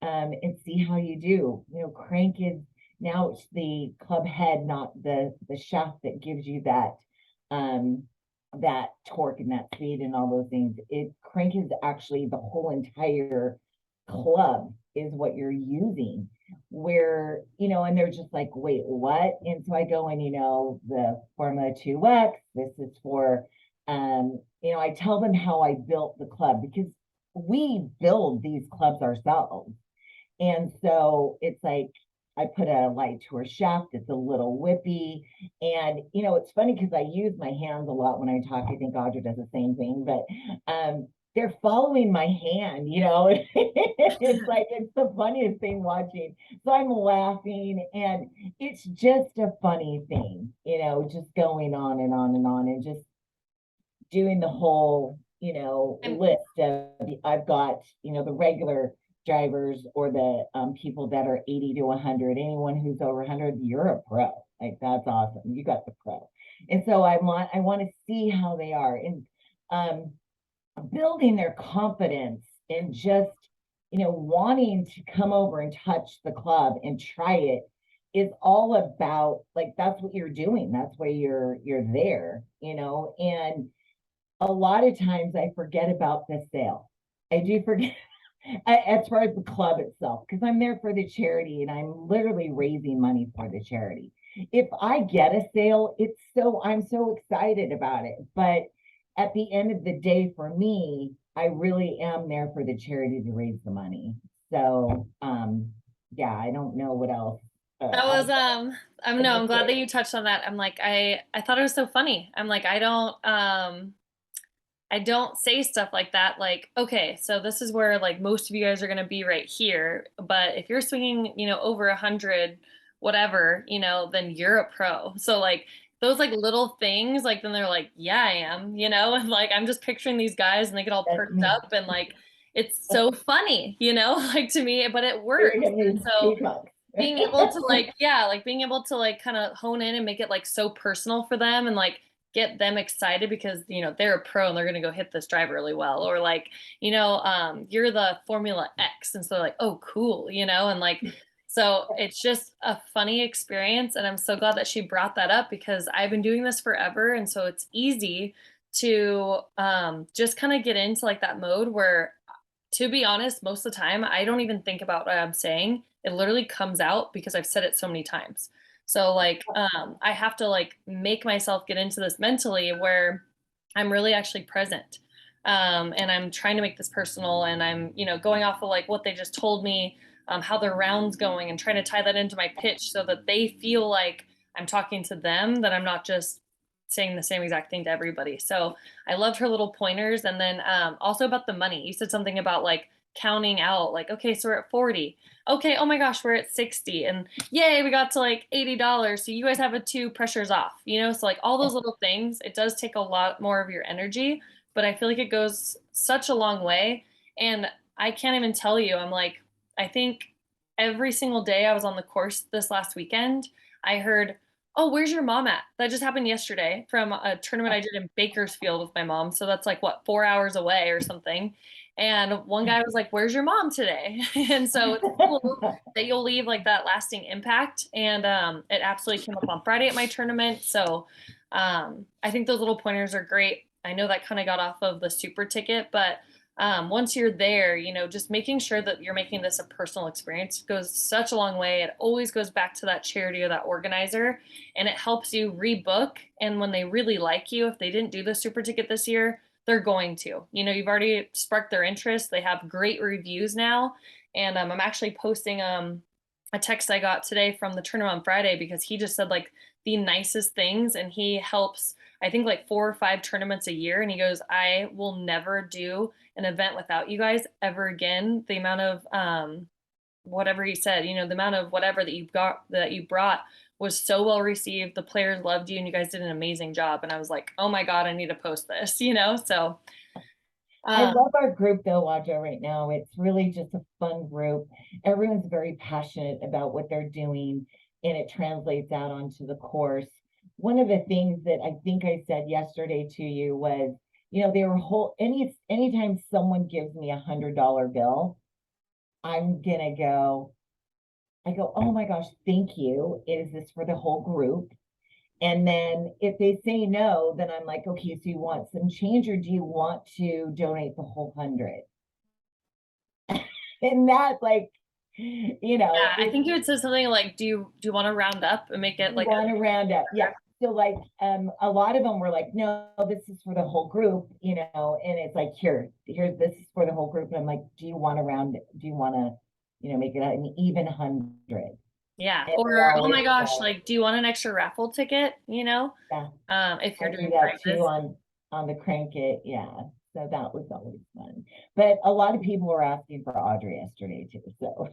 and see how you do. Crank is, now it's the club head, not the shaft, that gives you that torque and that speed and all those things. Crank is actually the whole entire club is what you're using, where, and they're just like, wait, what? And so I go in, the Formula 2X, this is for, I tell them how I built the club, because we build these clubs ourselves. And so it's like, I put a light tour shaft. It's a little whippy. And, it's funny because I use my hands a lot when I talk. I think Audra does the same thing, but they're following my hand, it's like, it's the funniest thing watching. So I'm laughing, and it's just a funny thing, just going on and on and on, and just doing the whole, list of, I've got, the regular drivers, or the people that are 80 to 100. Anyone who's over 100, you're a pro. Like, that's awesome. You got the pro. And so I want to see how they are, and building their confidence, and just, wanting to come over and touch the club and try it is all about, like, that's what you're doing. That's why you're there, and a lot of times I forget about the sale. I do forget as far as the club itself, because I'm there for the charity, and I'm literally raising money for the charity. If I get a sale, I'm so excited about it. But at the end of the day, for me, I really am there for the charity to raise the money. So yeah, I don't know what else. That was I'm glad that you touched on that. I'm like, I thought it was so funny. I'm like, I don't say stuff like that. Like, okay, so this is where, like, most of you guys are going to be right here. But if you're swinging, over 100, whatever, then you're a pro. So, like, those, like, little things, like, then they're like, yeah, I am, and, like, I'm just picturing these guys, and they get all perked up, and, like, it's so funny, like, to me, but it works. And so being able to, like, yeah, like, being able to, like, kind of hone in and make it, like, so personal for them, and, like, get them excited because, you know, they're a pro and they're going to go hit this drive really well. Or like, you know, you're the Formula X. And so like, oh, cool, you know, and like, so it's just a funny experience. And I'm so glad that she brought that up because I've been doing this forever. And so it's easy to just kind of get into like that mode where, to be honest, most of the time, I don't even think about what I'm saying. It literally comes out because I've said it so many times. So like I have to like make myself get into this mentally where I'm really actually present. And I'm trying to make this personal and I'm, you know, going off of like what they just told me, how their round's going and trying to tie that into my pitch so that they feel like I'm talking to them, that I'm not just saying the same exact thing to everybody. So I loved her little pointers. And then also about the money, you said something about like counting out, like, okay, so we're at 40. Okay, oh my gosh, we're at 60. And yay, we got to like $80. So you guys have a 2 pressures off, you know? So like all those little things, it does take a lot more of your energy, but I feel like it goes such a long way. And I can't even tell you, I'm like, I think every single day I was on the course this last weekend, I heard, oh, where's your mom at? That just happened yesterday from a tournament I did in Bakersfield with my mom. So that's like what, 4 hours away or something. And one guy was like, where's your mom today? And so it's cool that you'll leave like that lasting impact. And it absolutely came up on Friday at my tournament. So I think those little pointers are great. I know that kind of got off of the super ticket, but once you're there, you know, just making sure that you're making this a personal experience goes such a long way. It always goes back to that charity or that organizer, and it helps you rebook. And when they really like you, if they didn't do the super ticket this year, they're going to. You know, you've already sparked their interest. They have great reviews now. And I'm actually posting a text I got today from the tournament on Friday because he just said like the nicest things, and he helps I think like 4 or 5 tournaments a year. And he goes, I will never do an event without you guys ever again. The amount of whatever he said, you know, the amount of whatever that you brought was so well received. The players loved you and you guys did an amazing job. And I was like, oh my God, I need to post this, you know? So I love our group though, Audra, right now. It's really just a fun group. Everyone's very passionate about what they're doing and it translates out onto the course. One of the things that I think I said yesterday to you was, you know, they were anytime someone gives me $100 bill, I'm gonna go, oh my gosh, thank you. Is this for the whole group? And then if they say no, then I'm like, okay, so you want some change or do you want to donate the whole 100? And that like, you know, yeah, I think you had said something like, do you want to round up and make it like want to round up? Yeah. So like a lot of them were like, no, this is for the whole group, you know, and it's like, here's this is for the whole group. And I'm like, do you want to, you know, make it an even 100? yeah. And Or oh always, my gosh, like, do you want an extra raffle ticket? You know, if I you're do doing that too prizes. on the Crank It, yeah. So that was always fun. But a lot of people were asking for Audrey yesterday too. So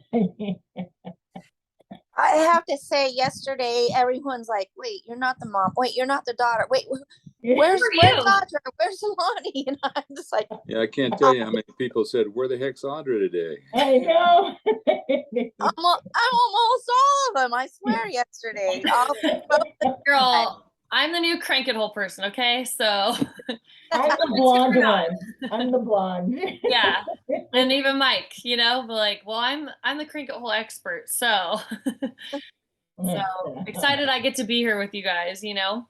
I have to say, yesterday everyone's like, "Wait, you're not the mom. Wait, you're not the daughter. Wait, where's Who are you? Audra? Where's Lonnie?" And I'm just like, Yeah, I can't tell you how many people said, where the heck's Audra today? I know. I'm almost all of them. I swear. Yesterday, all Girl, I'm the new Crank It Hole person, okay? So I'm the blonde one. I'm the blonde. yeah. And even Mike, you know, like, well, I'm the Crank It Hole expert. So excited I get to be here with you guys, you know?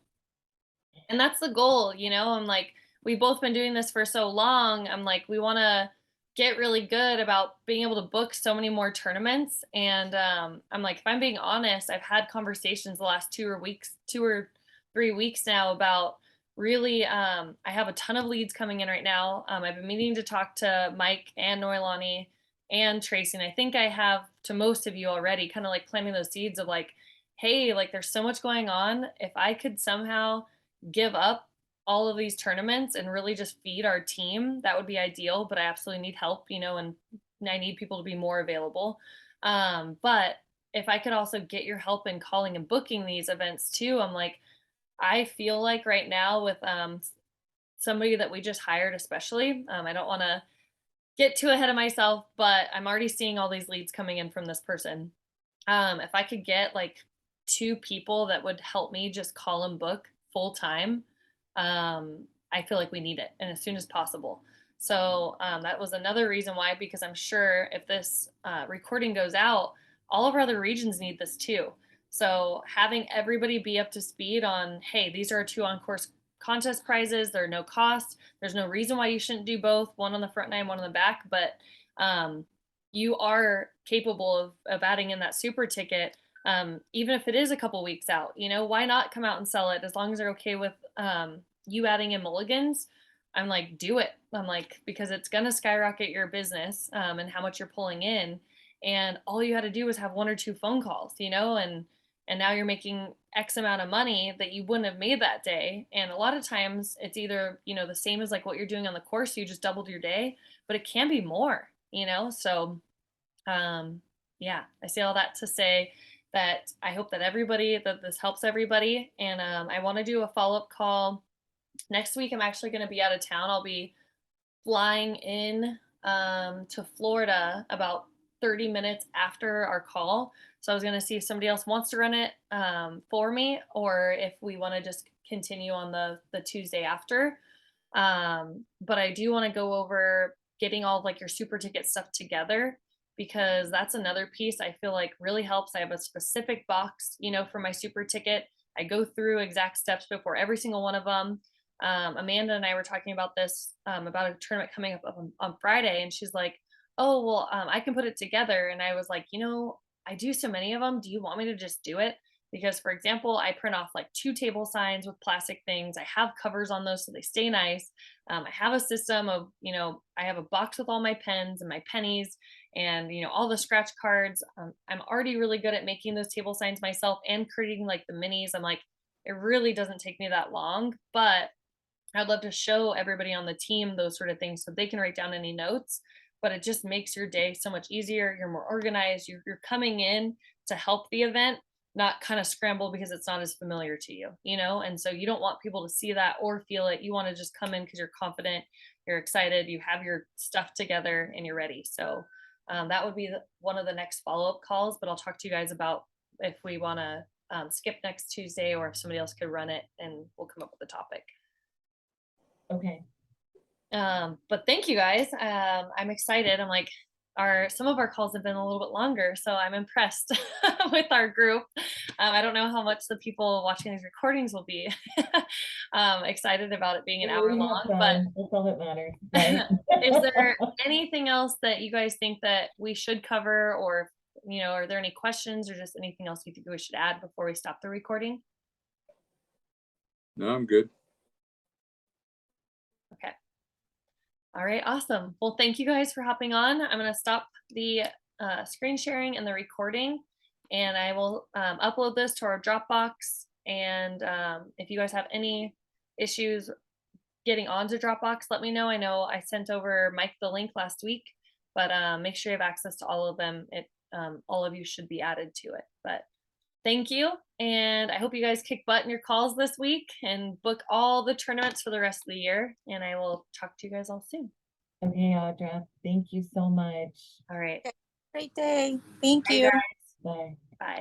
And that's the goal, you know? I'm like, we've both been doing this for so long. I'm like, we want to get really good about being able to book so many more tournaments. And I'm like, if I'm being honest, I've had conversations the last 2 or 3 weeks now about really, I have a ton of leads coming in right now. I've been meaning to talk to Mike and Noilani and Tracy. And I think I have to most of you already, kind of like planting those seeds of like, hey, like there's so much going on. If I could somehow give up all of these tournaments and really just feed our team, that would be ideal. But I absolutely need help, you know, and I need people to be more available. But if I could also get your help in calling and booking these events too, I'm like, I feel like right now with somebody that we just hired, especially, I don't want to get too ahead of myself, but I'm already seeing all these leads coming in from this person. If I could get like 2 people that would help me just call and book full time, I feel like we need it, and as soon as possible. So that was another reason why, because I'm sure if this recording goes out, all of our other regions need this too. So having everybody be up to speed on, hey, these are our 2 on-course contest prizes. They're no cost. There's no reason why you shouldn't do both, one on the front nine, one on the back. But you are capable of adding in that super ticket, even if it is a couple weeks out. You know, why not come out and sell it as long as they're okay with you adding in mulligans? I'm like, do it. I'm like, because it's gonna skyrocket your business and how much you're pulling in. And all you had to do was have 1 or 2 phone calls, you know, and now you're making X amount of money that you wouldn't have made that day. And a lot of times it's either, you know, the same as like what you're doing on the course, you just doubled your day, but it can be more, you know? So yeah, I say all that to say that I hope that this helps everybody. And I want to do a follow-up call next week. I'm actually going to be out of town. I'll be flying in to Florida about 30 minutes after our call. So I was going to see if somebody else wants to run it for me, or if we want to just continue on the Tuesday after. But I do want to go over getting all of like your super ticket stuff together, because that's another piece I feel like really helps. I have a specific box, you know, for my super ticket. I go through exact steps before every single one of them. Amanda and I were talking about this, about a tournament coming up on Friday, and she's like, oh, well, I can put it together. And I was like, you know, I do so many of them. Do you want me to just do it? Because, for example, I print off like 2 table signs with plastic things. I have covers on those so they stay nice. I have a system of, you know, I have a box with all my pens and my pennies and, you know, all the scratch cards. I'm already really good at making those table signs myself and creating like the minis. I'm like, it really doesn't take me that long, but I'd love to show everybody on the team those sort of things so they can write down any notes. But it just makes your day so much easier. You're more organized. You're coming in to help the event, not kind of scramble because it's not as familiar to you, you know? And so you don't want people to see that or feel it. You want to just come in because you're confident, you're excited, you have your stuff together, and you're ready. So that would be one of the next follow-up calls, but I'll talk to you guys about if we want to skip next Tuesday or if somebody else could run it, and we'll come up with a topic. Okay. But thank you guys. I'm excited. I'm like, some of our calls have been a little bit longer, so I'm impressed with our group. I don't know how much the people watching these recordings will be excited about it being an hour long, but that's all that matters, right? is there anything else that you guys think that we should cover, or, you know, are there any questions or just anything else you think we should add before we stop the recording? No, I'm good. Okay. All right, awesome. Well, thank you guys for hopping on. I'm going to stop the screen sharing and the recording, and I will upload this to our Dropbox. And if you guys have any issues getting onto Dropbox, let me know. I know I sent over Mike the link last week, but make sure you have access to all of them. All of you should be added to it. But thank you. And I hope you guys kick butt in your calls this week and book all the tournaments for the rest of the year. And I will talk to you guys all soon. Okay, Audra, thank you so much. All right. Great day. Thank Bye, you. guys. Bye. Bye.